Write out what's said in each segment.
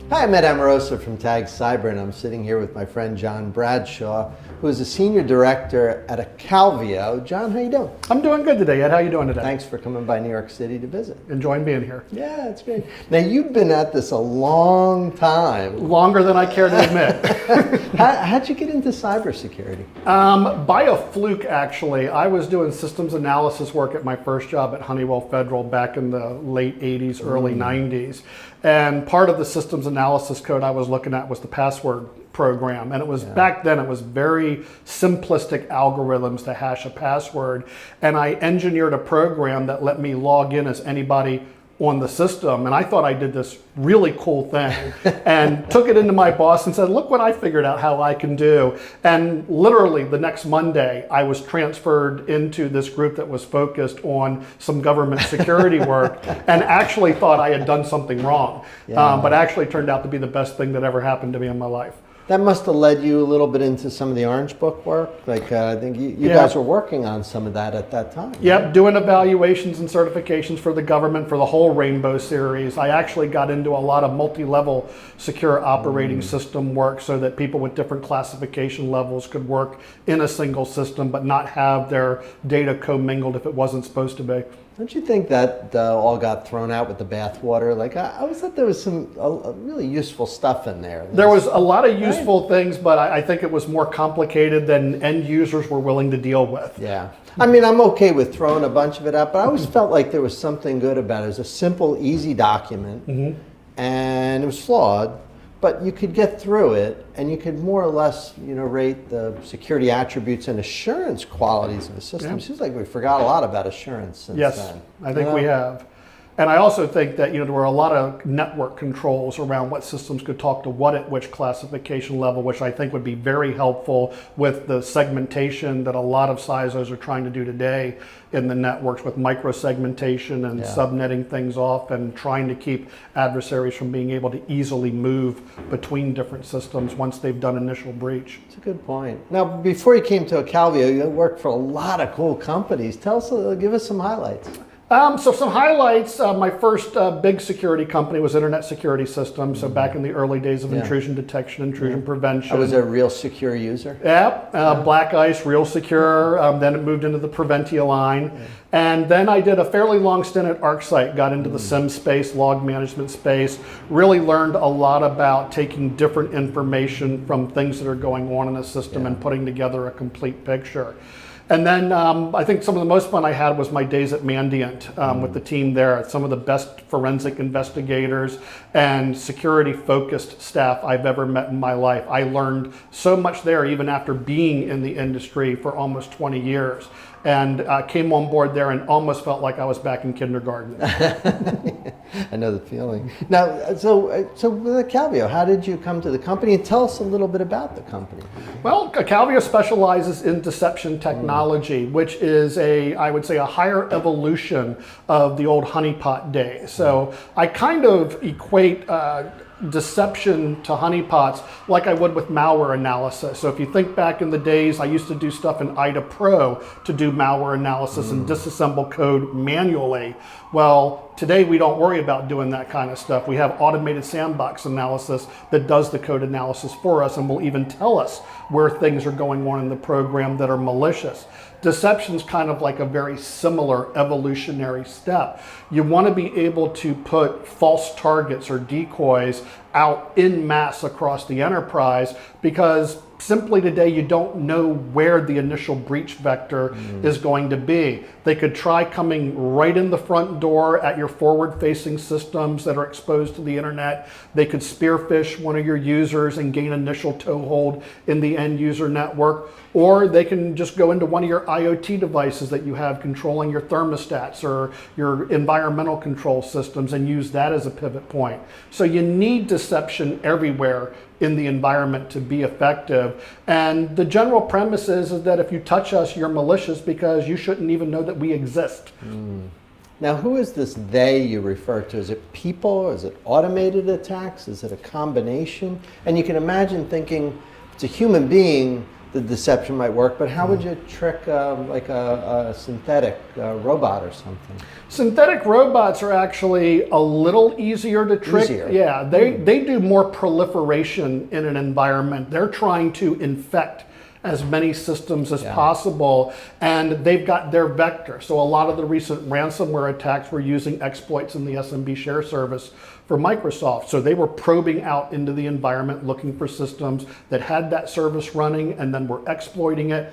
Hi, I'm Ed Amoroso from Tag Cyber, and I'm sitting here with my friend John Bradshaw, who is a senior director at Acalvio. John, how you doing? I'm doing good today, Ed. How are you doing today? Thanks for coming by New York City to visit. Enjoying being here. Yeah, it's great. Now, you've been at this a long time. Longer than I care to admit. How'd you get into cybersecurity? By a fluke, actually. I was doing systems analysis work at my first job at Honeywell Federal back in the late 80s, early 90s. And part of the systems analysis code I was looking at was the password program. And it was back then, it was very simplistic algorithms to hash a password. And I engineered a program that let me log in as anybody on the system. And I thought I did this really cool thing and took it into my boss and said, look what I figured out how I can do. And literally the next Monday, I was transferred into this group that was focused on some government security work and actually thought I had done something wrong. But actually turned out to be the best thing that ever happened to me in my life. That must have led you a little bit into some of the Orange Book work. Like I think you guys were working on some of that at that time. Yep, right? Doing evaluations and certifications for the government for the whole Rainbow series. I actually got into a lot of multi-level secure operating system work so that people with different classification levels could work in a single system but not have their data commingled if it wasn't supposed to be. Don't you think that all got thrown out with the bathwater? Like I always thought there was some really useful stuff in there. There was a lot of useful things, but I think it was more complicated than end users were willing to deal with. Yeah. I mean, I'm okay with throwing a bunch of it out, but I always felt like there was something good about it. It was a simple, easy document, and it was flawed, but you could get through it, and you could more or less, rate the security attributes and assurance qualities of the system. It seems like we forgot a lot about assurance since then. Yes, I think we have. And I also think that there were a lot of network controls around what systems could talk to what at which classification level, which I think would be very helpful with the segmentation that a lot of CISOs are trying to do today in the networks with micro-segmentation and subnetting things off and trying to keep adversaries from being able to easily move between different systems once they've done initial breach. That's a good point. Now, before you came to Acalvio, you worked for a lot of cool companies. Give us some highlights. So some highlights, my first big security company was Internet Security Systems. So back in the early days of intrusion detection, intrusion prevention. I was a real secure user. Yeah, Black Ice, real secure. Then it moved into the Preventia line. And then I did a fairly long stint at ArcSight, got into the SIM space, log management space, really learned a lot about taking different information from things that are going on in a system and putting together a complete picture. And then I think some of the most fun I had was my days at Mandiant with the team there. Some of the best forensic investigators and security-focused staff I've ever met in my life. I learned so much there, even after being in the industry for almost 20 years. And came on board there and almost felt like I was back in kindergarten. I know the feeling. Now, so with Acalvio, how did you come to the company? And tell us a little bit about the company. Well, Acalvio specializes in deception technology, which is I would say, a higher evolution of the old honeypot days. So I kind of equate deception to honeypots like I would with malware analysis. So if you think back in the days, I used to do stuff in IDA Pro to do malware analysis and disassemble code manually. Well, today we don't worry about doing that kind of stuff. We have automated sandbox analysis that does the code analysis for us and will even tell us where things are going on in the program that are malicious. Deception's kind of like a very similar evolutionary step. You want to be able to put false targets or decoys out en masse across the enterprise because simply today you don't know where the initial breach vector is going to be. They could try coming right in the front door at your forward-facing systems that are exposed to the internet. They could spearfish one of your users and gain initial toehold in the end user network, or they can just go into one of your IoT devices that you have controlling your thermostats or your environmental control systems and use that as a pivot point. So you need deception everywhere in the environment to be effective. And the general premise is that if you touch us, you're malicious because you shouldn't even know that we exist. Now, who is this they you refer to? Is it people? Is it automated attacks? Is it a combination? And you can imagine thinking, it's a human being the deception might work, but how would you trick like a synthetic robot or something? Synthetic robots are actually a little easier to trick. Easier. Yeah, they do more proliferation in an environment. They're trying to infect as many systems as possible, and they've got their vector. So a lot of the recent ransomware attacks were using exploits in the SMB share service for Microsoft. So they were probing out into the environment looking for systems that had that service running, and then were exploiting it,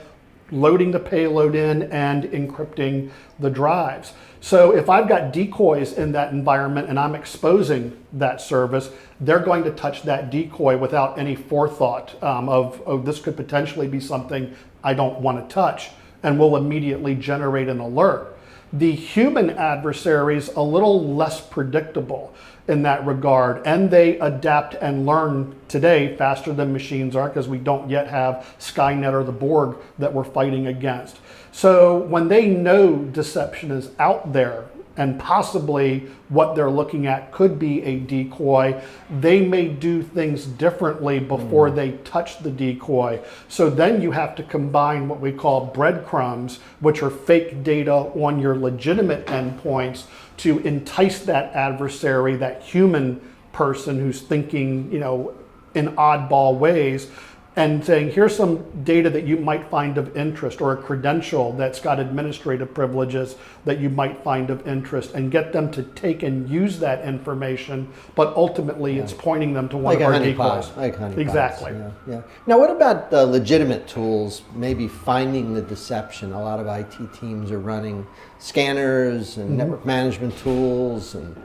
loading the payload in and encrypting the drives. So if I've got decoys in that environment and I'm exposing that service, they're going to touch that decoy without any forethought of, oh, this could potentially be something I don't want to touch, and will immediately generate an alert. The human adversary's a little less predictable in that regard, and they adapt and learn today faster than machines are, because we don't yet have Skynet or the Borg that we're fighting against. So when they know deception is out there, and possibly what they're looking at could be a decoy, they may do things differently before they touch the decoy. So then you have to combine what we call breadcrumbs, which are fake data on your legitimate endpoints, to entice that adversary, that human person who's thinking, you know, in oddball ways, and saying, here's some data that you might find of interest, or a credential that's got administrative privileges that you might find of interest, and get them to take and use that information, but ultimately it's pointing them to one Like of a our honeypot. decoys. Like honeypots. Exactly. Yeah. Now, what about the legitimate tools, maybe finding the deception? A lot of IT teams are running scanners and network management tools and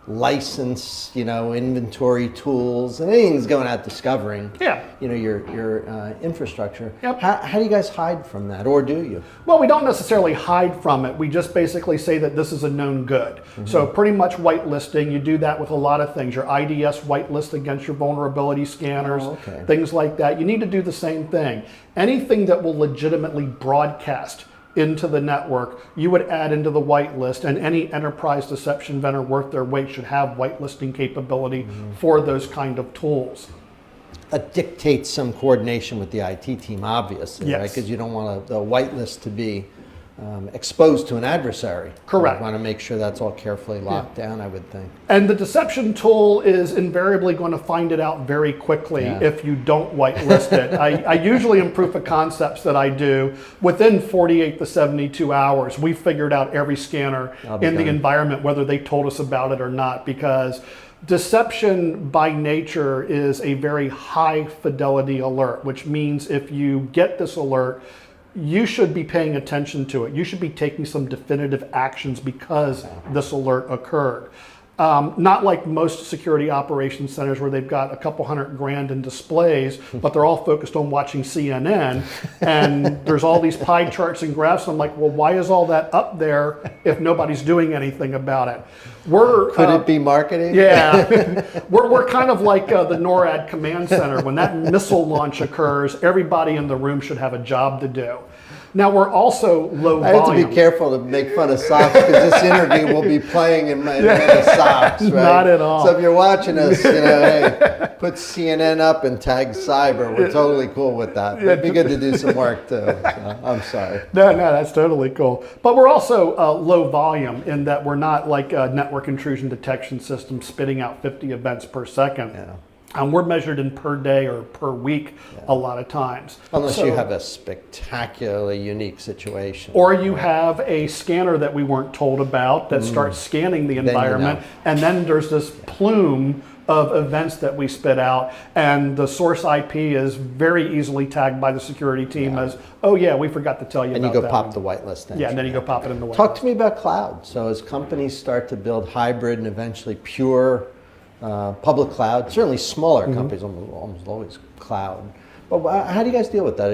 license, inventory tools, and anything's going out discovering, your infrastructure. Yep. How do you guys hide from that, or do you? Well, we don't necessarily hide from it. We just basically say that this is a known good. So pretty much whitelisting, you do that with a lot of things. Your IDS whitelist against your vulnerability scanners, things like that. You need to do the same thing. Anything that will legitimately broadcast into the network, you would add into the whitelist, and any enterprise deception vendor worth their weight should have whitelisting capability for those kind of tools. That dictates some coordination with the IT team, obviously, right? Yes. Because you don't want the whitelist to be exposed to an adversary. Correct. You want to make sure that's all carefully locked down, I would think. And the deception tool is invariably going to find it out very quickly if you don't whitelist it. I usually, in proof of concepts that I do, within 48 to 72 hours, we figured out every scanner in the environment, whether they told us about it or not, because deception by nature is a very high fidelity alert, which means if you get this alert, you should be paying attention to it. You should be taking some definitive actions because this alert occurred. Not like most security operations centers where they've got a couple $100,000 in displays, but they're all focused on watching CNN, and there's all these pie charts and graphs. I'm like, well, why is all that up there if nobody's doing anything about it? Could it be marketing? Yeah, we're kind of like the NORAD command center. When that missile launch occurs, everybody in the room should have a job to do. Now, we're also low volume. I have to be careful to make fun of socks, because this interview will be playing in my socks, right? Not at all. So if you're watching us, hey, put CNN up and tag cyber. We're totally cool with that. It'd be good to do some work too. So, I'm sorry. No, that's totally cool. But we're also low volume in that we're not like a network intrusion detection system spitting out 50 events per second. Yeah. We're measured in per day or per week a lot of times. Unless you have a spectacularly unique situation. Or you have a scanner that we weren't told about that starts scanning the environment, and then there's this plume of events that we spit out, and the source IP is very easily tagged by the security team as, oh yeah, we forgot to tell you about that. And you go pop the whitelist. Yeah, and then you go pop it in the whitelist. Talk to me about cloud. So as companies start to build hybrid and eventually pure public cloud, certainly smaller companies, almost always cloud. But how do you guys deal with that?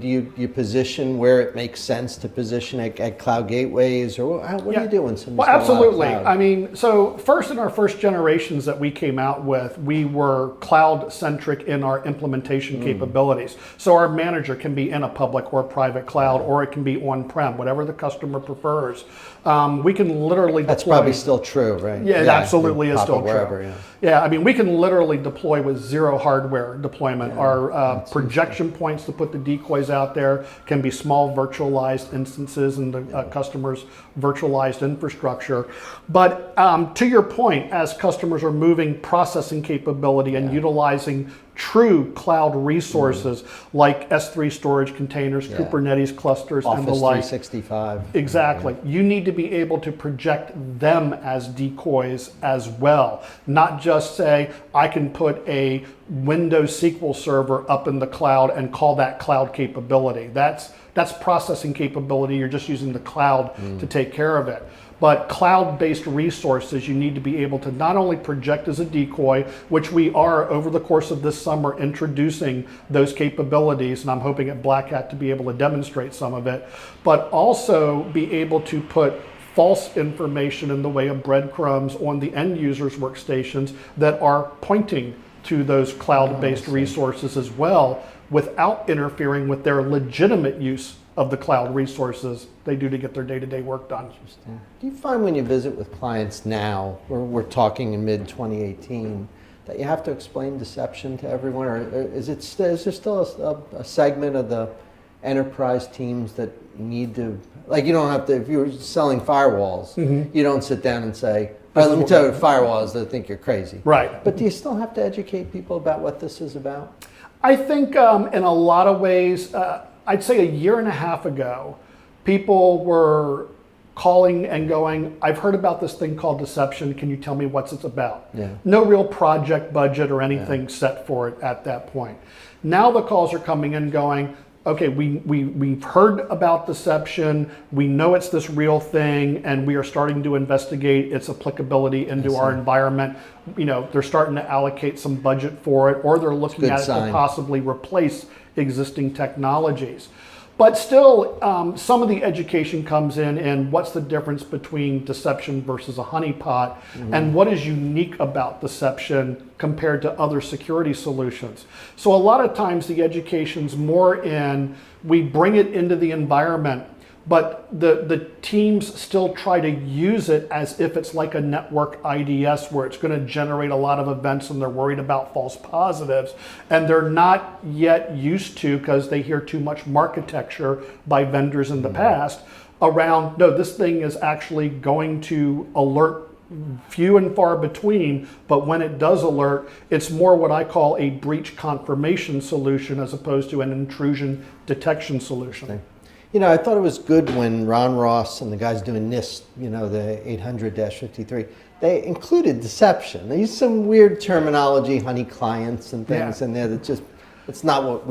Do you position where it makes sense to position at cloud gateways, or what do you do when somebody's Well, got a lot of absolutely. cloud? I mean, so first in our first generations that we came out with, we were cloud-centric in our implementation capabilities. So our manager can be in a public or private cloud, or it can be on-prem, whatever the customer prefers. We can literally That's deploy. probably still true, right? Yeah, it absolutely is still true. Wherever, Yeah, I mean, we can literally deploy with zero hardware deployment. Our projection points to put the decoys out there can be small virtualized instances in the customer's virtualized infrastructure. But to your point, as customers are moving processing capability and utilizing true cloud resources like S3 storage containers, Kubernetes clusters, Office and the like. 365. Exactly. You need to be able to project them as decoys as well. Not just say, I can put a Windows SQL server up in the cloud and call that cloud capability. That's processing capability. You're just using the cloud to take care of it. But cloud-based resources, you need to be able to not only project as a decoy, which we are over the course of this summer introducing those capabilities, and I'm hoping at Black Hat to be able to demonstrate some of it, but also be able to put false information in the way of breadcrumbs on the end user's workstations that are pointing to those cloud-based resources as well, without interfering with their legitimate use of the cloud resources they do to get their day-to-day work done. Do you find when you visit with clients now, we're talking in mid-2018, that you have to explain deception to everyone, or is there still a segment of the enterprise teams that need to, like, you don't have to, if you're selling firewalls, you don't sit down and say, all right, let me tell you what firewalls, they think you're crazy. Right. But do you still have to educate people about what this is about? I think in a lot of ways, I'd say a year and a half ago, people were calling and going, I've heard about this thing called deception. Can you tell me what it's about? Yeah. No real project budget or anything set for it at that point. Now the calls are coming in going, okay, we've heard about deception. We know it's this real thing, and we are starting to investigate its applicability into our environment. You know, they're starting to allocate some budget for it, or they're looking at it to possibly replace existing technologies. But still, some of the education comes in what's the difference between deception versus a honeypot, and what is unique about deception compared to other security solutions. So a lot of times the education's more in, we bring it into the environment, but the teams still try to use it as if it's like a network IDS where it's going to generate a lot of events, and they're worried about false positives, and they're not yet used to, because they hear too much marketecture by vendors in the past around, no, this thing is actually going to alert few and far between, but when it does alert, it's more what I call a breach confirmation solution as opposed to an intrusion detection solution. You know, I thought it was good when Ron Ross and the guys doing NIST, you know, the 800-53, they included deception. They used some weird terminology, honey clients and things in there that just, it's not what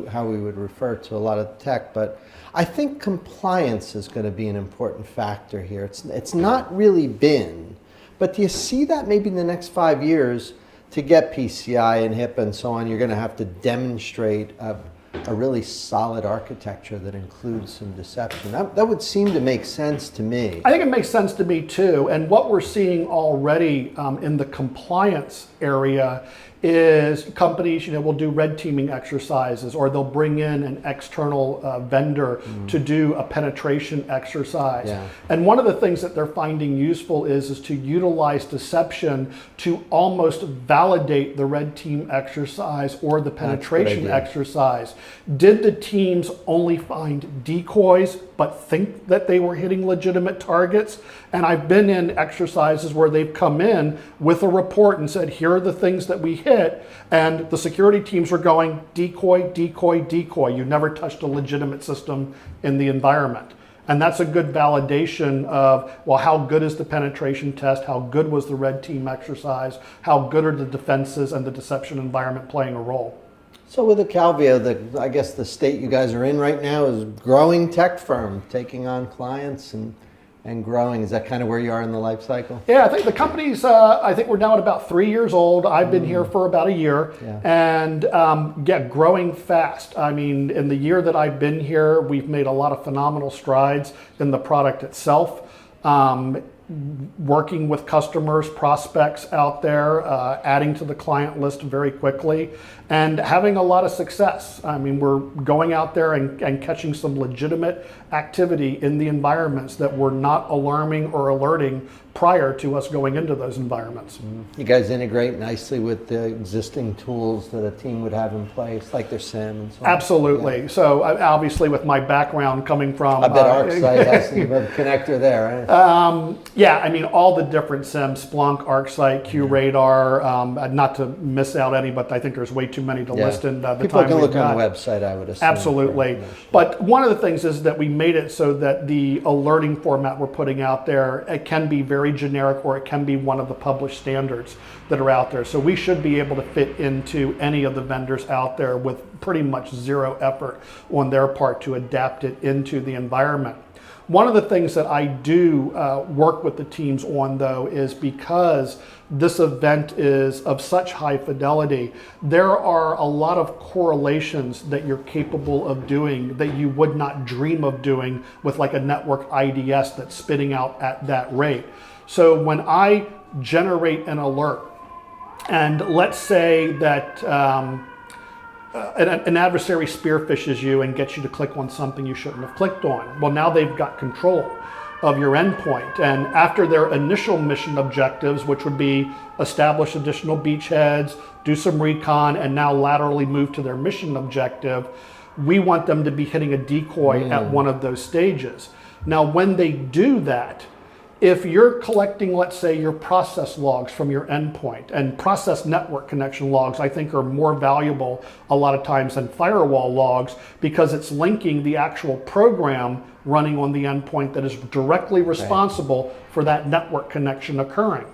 how we would refer to a lot of tech. But I think compliance is going to be an important factor here. It's not really been, but do you see that maybe in the next 5 years to get PCI and HIPAA and so on, you're going to have to demonstrate a really solid architecture that includes some deception. That would seem to make sense to me. I think it makes sense to me too. And what we're seeing already in the compliance area is companies, you know, will do red teaming exercises, or they'll bring in an external vendor to do a penetration exercise. Yeah. And one of the things that they're finding useful is to utilize deception to almost validate the red team exercise or the penetration exercise. Did the teams only find decoys but think that they were hitting legitimate targets? And I've been in exercises where they've come in with a report and said, here are the things that we hit, and the security teams were going, decoy, decoy, decoy. You never touched a legitimate system in the environment. And that's a good validation of, well, how good is the penetration test? How good was the red team exercise? How good are the defenses and the deception environment playing a role? So with Acalvio, I guess the state you guys are in right now is growing tech firm, taking on clients and growing. Is that kind of where you are in the life cycle? Yeah, I think the company's, I think we're now at about 3 years old. I've been here for about a year, and growing fast. I mean, in the year that I've been here, we've made a lot of phenomenal strides in the product itself. Working with customers, prospects out there, adding to the client list very quickly, and having a lot of success. I mean, we're going out there and catching some legitimate activity in the environments that were not alarming or alerting prior to us going into those environments. You guys integrate nicely with the existing tools that a team would have in place, like their SIM and so on. Absolutely. Yeah. So obviously with my background coming from... I bet ArcSight has a connector there, right? Yeah, I mean, all the different SIMs, Splunk, ArcSight, QRadar, not to miss out any, but I think there's way too many to list in the People time can we've look on got. the website, I would assume. Absolutely. But one of the things is that we made it so that the alerting format we're putting out there, it can be very generic or it can be one of the published standards that are out there. So we should be able to fit into any of the vendors out there with pretty much zero effort on their part to adapt it into the environment. One of the things that I do work with the teams on, though, is because this event is of such high fidelity, there are a lot of correlations that you're capable of doing that you would not dream of doing with like a network IDS that's spitting out at that rate. So when I generate an alert, and let's say that an adversary spearfishes you and gets you to click on something you shouldn't have clicked on. Well, now they've got control of your endpoint. And after their initial mission objectives, which would be establish additional beachheads, do some recon, and now laterally move to their mission objective, we want them to be hitting a decoy at one of those stages. Now, when they do that, if you're collecting, let's say, your process logs from your endpoint, and process network connection logs, I think, are more valuable a lot of times than firewall logs because it's linking the actual program running on the endpoint that is directly responsible for that network connection occurring.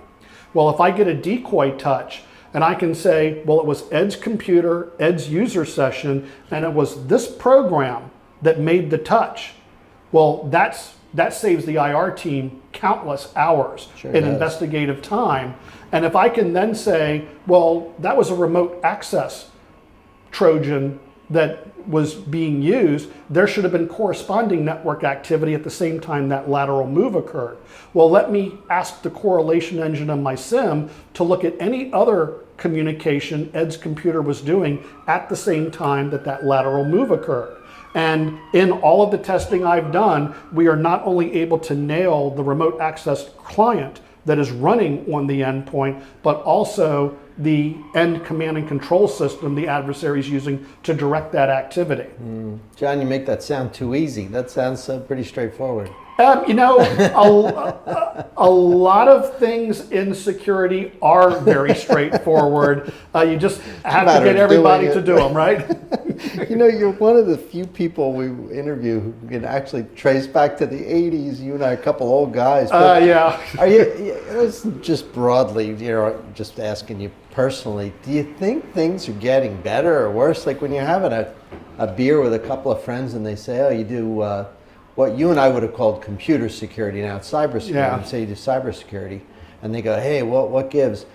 Well, if I get a decoy touch and I can say, well, it was Ed's computer, Ed's user session, and it was this program that made the touch, well, that saves the IR team countless hours in investigative time. And if I can then say, well, that was a remote access Trojan that was being used, there should have been corresponding network activity at the same time that lateral move occurred. Well, let me ask the correlation engine on my SIM to look at any other communication Ed's computer was doing at the same time that that lateral move occurred. And in all of the testing I've done, we are not only able to nail the remote access client that is running on the endpoint, but also the end command and control system the adversary is using to direct that activity. John, you make that sound too easy. That sounds pretty straightforward. You know, a lot of things in security are very straightforward. You just have to get everybody to do them, right? You know, you're one of the few people we interview who can actually trace back to the 80s. You and I, a couple old guys. Yeah. Are you, just broadly, you know, just asking you personally, do you think things are getting better or worse? Like when you're having a beer with a couple of friends and they say, oh, you do what you and I would have called computer security, now it's cybersecurity. Yeah. And say you do cybersecurity, and they go, hey, what gives?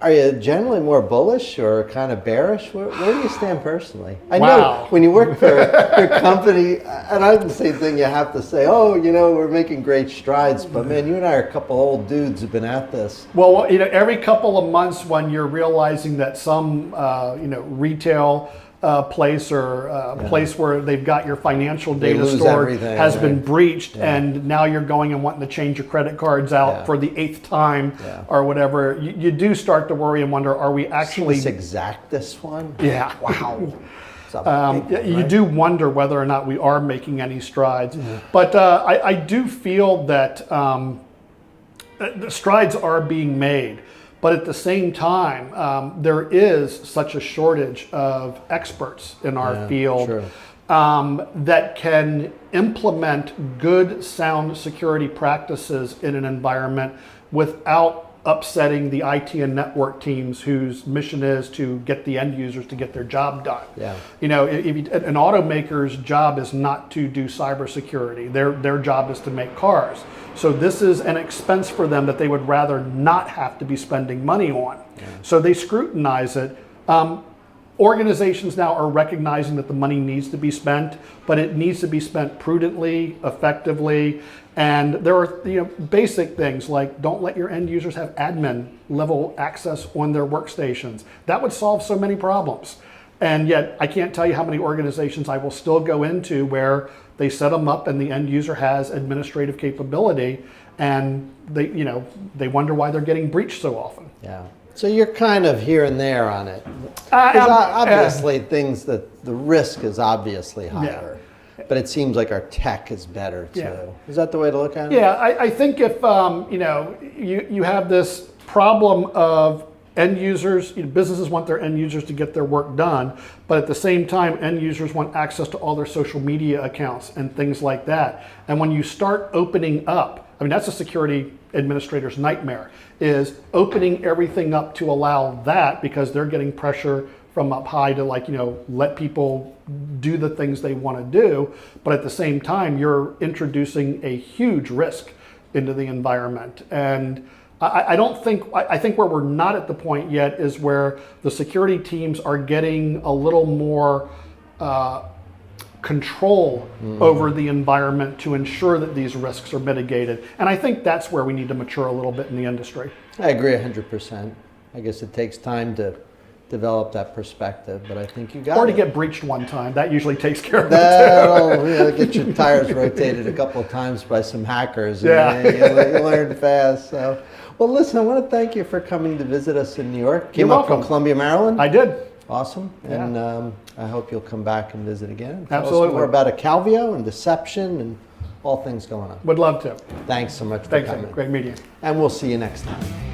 Are you generally more bullish or kind of bearish? Where do you stand personally? I know when you work for your company, and I the same thing, you have to say, oh, you know, we're making great strides, but man, you and I are a couple old dudes who've been at this. Well, you know, every couple of months when you're realizing that some, you know, retail place or place where they've got your financial data stored has been breached, and now you're going and wanting to change your credit cards out for the 8th time or whatever, you do start to worry and wonder, are we actually... This Exactus one? Yeah. Wow. You do wonder whether or not we are making any strides. But I do feel that the strides are being made. But at the same time, there is such a shortage of experts in our field that can implement good, sound security practices in an environment without upsetting the IT and network teams whose mission is to get the end users to get their job done. You know, an automaker's job is not to do cybersecurity. Their job is to make cars. So this is an expense for them that they would rather not have to be spending money on. So they scrutinize it. Organizations now are recognizing that the money needs to be spent, but it needs to be spent prudently, effectively, and there are basic things like don't let your end users have admin level access on their workstations. That would solve so many problems. And yet I can't tell you how many organizations I will still go into where they set them up and the end user has administrative capability, and they wonder why they're getting breached so often. Yeah. So you're kind of here and there on it. 'Cause obviously, the risk is obviously higher, but it seems like our tech is better too. Yeah. Is that the way to look at it? Yeah, I think if you have this problem of end users, businesses want their end users to get their work done, but at the same time, end users want access to all their social media accounts and things like that. And when you start opening up, I mean, that's a security administrator's nightmare, is opening everything up to allow that, because they're getting pressure from up high to let people do the things they want to do. But at the same time, you're introducing a huge risk into the environment. And I think where we're not at the point yet is where the security teams are getting a little more control over the environment to ensure that these risks are mitigated. And I think that's where we need to mature a little bit in the industry. I agree 100%. I guess it takes time to develop that perspective, but I think you got it. Or to get breached one time. That usually takes care of it That'll get your tires rotated a couple of times by some hackers. And you learn fast. So, well, listen, I want to thank you for coming to visit us in New York. Came up from Columbia, Maryland. I did. Awesome. Yeah. And I hope you'll come back and visit again. Tell Absolutely. us more about Acalvio and deception and all things going on. Would love to. Thanks so much for Thanks, coming. Ed. Great meeting you. And we'll see you next time.